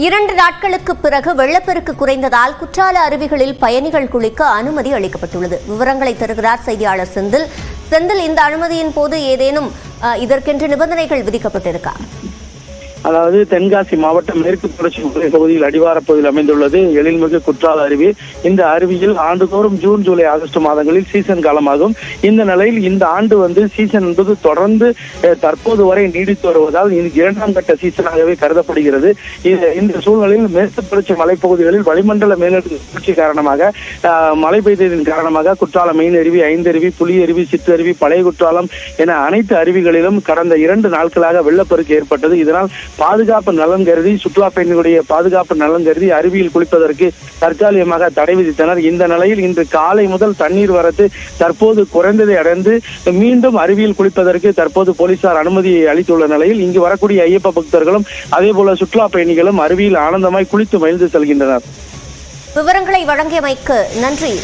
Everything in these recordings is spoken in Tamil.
2 நாட்களுக்கு பிறகு வெள்ளப்பெருக்கு குறைந்ததால் குற்றால அருவிகளில் பயணிகள் குளிக்க அனுமதி அளிக்கப்பட்டுள்ளது. விவரங்களை தருகிறார் செய்தியாளர் செந்தில். இந்த அனுமதியின் போது ஏதேனும் இதற்கென்று நிபந்தனைகள் விதிக்கப்பட்டிருக்கா? அதாவது தென்காசி மாவட்டம் மேற்கு தொடர்ச்சி மலை பகுதியில் அடிவார பகுதியில் அமைந்துள்ளது எழில்மிகு குற்றால அருவி. இந்த அருவியில் ஆண்டுதோறும் ஜூன், ஜூலை, ஆகஸ்ட் மாதங்களில் சீசன் காலமாகும். இந்த நிலையில் இந்த ஆண்டு சீசன் என்பது தொடர்ந்து தற்போது வரை நீடித்து வருவதால் இது 2ஆம் கட்ட சீசனாகவே கருதப்படுகிறது. இந்த சூழ்நிலையில் மேற்கு தொடர்ச்சி மலைப்பகுதிகளில் வளிமண்டல மேலடுக்கு சுழற்சி காரணமாக மழை பெய்ததின் காரணமாக குற்றாலம் மெயின் அருவி, ஐந்தருவி, புலி அருவி, சிற்றருவி, பழைய குற்றாலம் என அனைத்து அருவிகளிலும் கடந்த 2 நாட்களாக வெள்ளப்பெருக்கு ஏற்பட்டது. இதனால் பாதுகாப்பு நலன் கருதி, சுற்றுலா பயணிகளுடைய பாதுகாப்பு நலன் கருதி அருவியில் குளிப்பதற்கு தற்காலிகமாக தடை விதித்தனர். இந்த நிலையில் இன்று காலை முதல் தண்ணீர் வரத்து தற்போது குறைந்ததை அடைந்து மீண்டும் அருவியில் குளிப்பதற்கு தற்போது போலீசார் அனுமதியை அளித்துள்ள நிலையில் இங்கு வரக்கூடிய ஐயப்ப பக்தர்களும் அதே போல சுற்றுலா பயணிகளும் அருவியில் ஆனந்தமாய் குளித்து மகிழ்ந்து செல்கின்றனர். விவரங்களை வழங்கியமைக்கு நன்றி.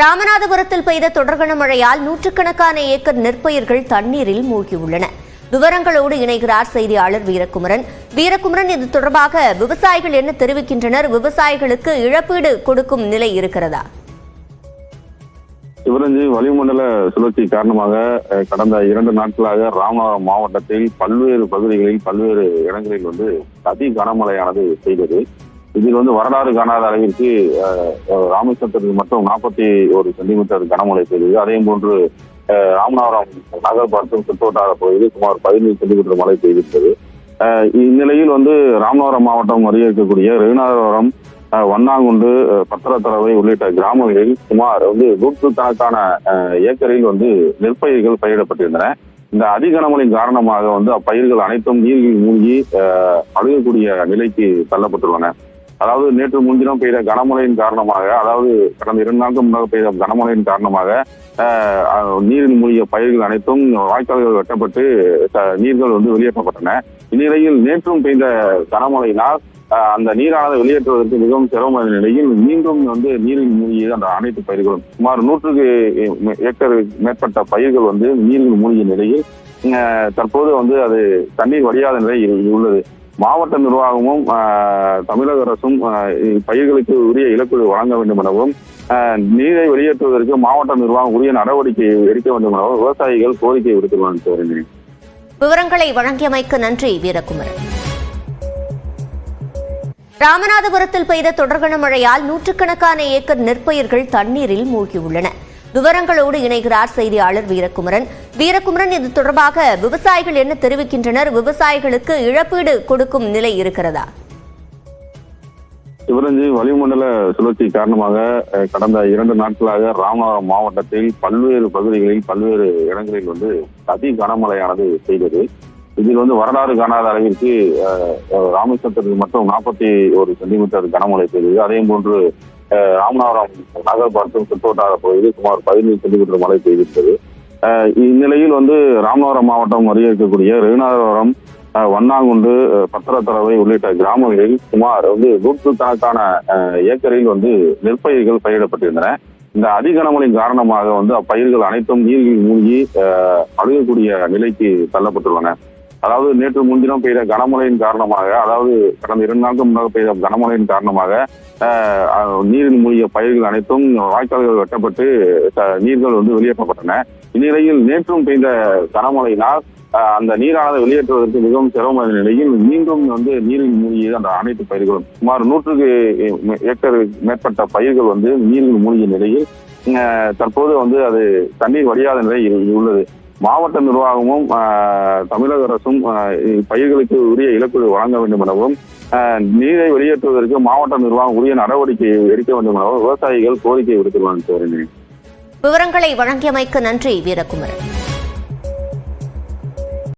ராமநாதபுரத்தில் பெய்த தொடர் கனமழையால் நூற்றுக்கணக்கான ஏக்கர் நெற்பயிர்கள் தண்ணீரில் மூழ்கியுள்ளன. விவரங்களோடு இணைகிறார் செய்தியாளர் வீரகுமரன். இது தொடர்பாக விவசாயிகள் என்ன தெரிவிக்கின்றனர்? விவசாயிகளுக்கு இழப்பீடு கொடுக்கும் நிலை இருக்கிறதா? சிவரஞ்சி, வளிமண்டல சுழற்சி காரணமாக கடந்த 2 நாட்களாக ராமநாதபுரம் மாவட்டத்தில் பல்வேறு பகுதிகளில் பல்வேறு இடங்களில் அதி கனமழையானது பெய்தது. இதில் வரலாறு காணாத அளவிற்கு ராமேஸ்வரத்திற்கு மட்டும் 41 சென்டிமீட்டர் கனமழை பெய்தது. அதே போன்று ராமநாதபுரம் நகர் மற்றும் சுற்றுவட்டார பகுதியில் சுமார் 17 சென்டிமீட்டர் மழை பெய்திருக்கிறது. இந்நிலையில் ராமநாதபுரம் மாவட்டம் அருகே இருக்கக்கூடிய ரகுநாதபுரம், வண்ணாங்குண்டு, பத்திரத்தரவை உள்ளிட்ட கிராமங்களில் சுமார் 100கணக்கான ஏக்கரில் நெற்பயிர்கள் பயிரிடப்பட்டிருந்தன. இந்த அதிகனமழையின் காரணமாக அப்பயிர்கள் அனைத்தும் நீரில் மூழ்கி அழுகக்கூடிய நிலைக்கு தள்ளப்பட்டுள்ளன. அதாவது நேற்று முன்தினம் பெய்த கனமழையின் காரணமாக, அதாவது கடந்த 2 நாட்கள் முன்னாக பெய்த கனமழையின் காரணமாக நீரில் மூழ்கிய பயிர்கள் அனைத்தும் வாய்க்கால்கள் வெட்டப்பட்டு நீர்கள் வெளியேற்றப்பட்டன. இந்நிலையில் நேற்றும் பெய்த கனமழையினால் அந்த நீரானது வெளியேற்றுவதற்கு மிகவும் சிரமமான நிலையில் மீண்டும் நீரில் மூழ்கிய அந்த அனைத்து பயிர்களும் சுமார் 100 ஏக்கர் மேற்பட்ட பயிர்கள் நீரில் மூழ்கிய நிலையில் தற்போது அது தண்ணீர் வடியாத நிலை உள்ளது. மாவட்ட நிர்வாகமும் தமிழக அரசும் பயிர்களுக்கு உரிய இழப்பீடு வழங்க வேண்டும் எனவும், நீரை வெளியேற்றுவதற்கு மாவட்ட நிர்வாகம் உரிய நடவடிக்கை எடுக்க வேண்டும் எனவும் விவசாயிகள் கோரிக்கை விடுத்துள்ளனர். விவரங்களை வழங்கியமைக்கு நன்றி வீரகுமரன். ராமநாதபுரத்தில் பெய்த தொடர் கனமழையால் நூற்றுக்கணக்கான ஏக்கர் நெற்பயிர்கள் தண்ணீரில் மூழ்கியுள்ளன. விவரங்களோடு இணைகிறார் செய்தியாளர் வீரகுமரன். இது தொடர்பாக விவசாயிகள் என்ன தெரிவிக்கின்றனர்? விவசாயிகளுக்கு இழப்பீடு கொடுக்கும் நிலை இருக்கிறதா? சிவரஞ்சி, வளிமண்டல சுழற்சி காரணமாக கடந்த 2 நாட்களாக ராமநாதபுரம் மாவட்டத்தில் பல்வேறு பகுதிகளில் பல்வேறு இடங்களில் அதி கனமழையானது பெய்தது. இதில் வரலாறு காணாத அளவிற்கு ராமேஸ்வரத்திற்கு மட்டும் 41 சென்டிமீட்டர் கனமழை பெய்தது. அதே போன்று ராமநாதபுரம் நகர் மற்றும் சுற்றுவட்டார பகுதியில் சுமார் 17 சென்டிமீட்டர் மழை பெய்திருக்கிறது. இந்நிலையில் ராமநாதபுரம் மாவட்டம் அருகே இருக்கக்கூடிய ரகுநாதபுரம், வண்ணாங்குண்டு, பத்திரத்தரவை உள்ளிட்ட கிராமங்களில் சுமார் 100கணக்கான ஏக்கரில் நெற்பயிர்கள் பயிரிடப்பட்டிருந்தன. இந்த அதிகனமழையின் காரணமாக அப்பயிர்கள் அனைத்தும் நீரில் மூழ்கி அழுகக்கூடிய நிலைக்கு தள்ளப்பட்டுள்ளன. அதாவது நேற்று முன்தினம் பெய்த கனமழையின் காரணமாக, அதாவது கடந்த 2 நாட்கள் முன்னாக பெய்த கனமழையின் காரணமாக நீரில் மூழ்கிய பயிர்கள் அனைத்தும் வாய்க்கால்கள் வெட்டப்பட்டு நீர்கள் வெளியேற்றப்பட்டன. இந்நிலையில் நேற்றும் பெய்த கனமழையினால் அந்த நீரானது வெளியேற்றுவதற்கு மிகவும் சிரமமான நிலையில் மீண்டும் நீரில் மூழ்கிய அந்த அனைத்து பயிர்களும் சுமார் 100 ஏக்கர் மேற்பட்ட பயிர்கள் நீரில் மூழ்கிய நிலையில் தற்போது அது தண்ணீர் வடியாத நிலை உள்ளது. மாவட்ட நிர்வாகமும் தமிழக அரசும் பயிர்களுக்கு உரிய இழப்பீடு வழங்க வேண்டும் எனவும், நீரை வெளியேற்றுவதற்கு மாவட்ட நிர்வாகம் உரிய நடவடிக்கை எடுக்க வேண்டும் எனவும் விவசாயிகள் கோரிக்கை விடுத்துள்ளனர். விவரங்களை வழங்கியமைக்கு நன்றி வீரகுமரன்.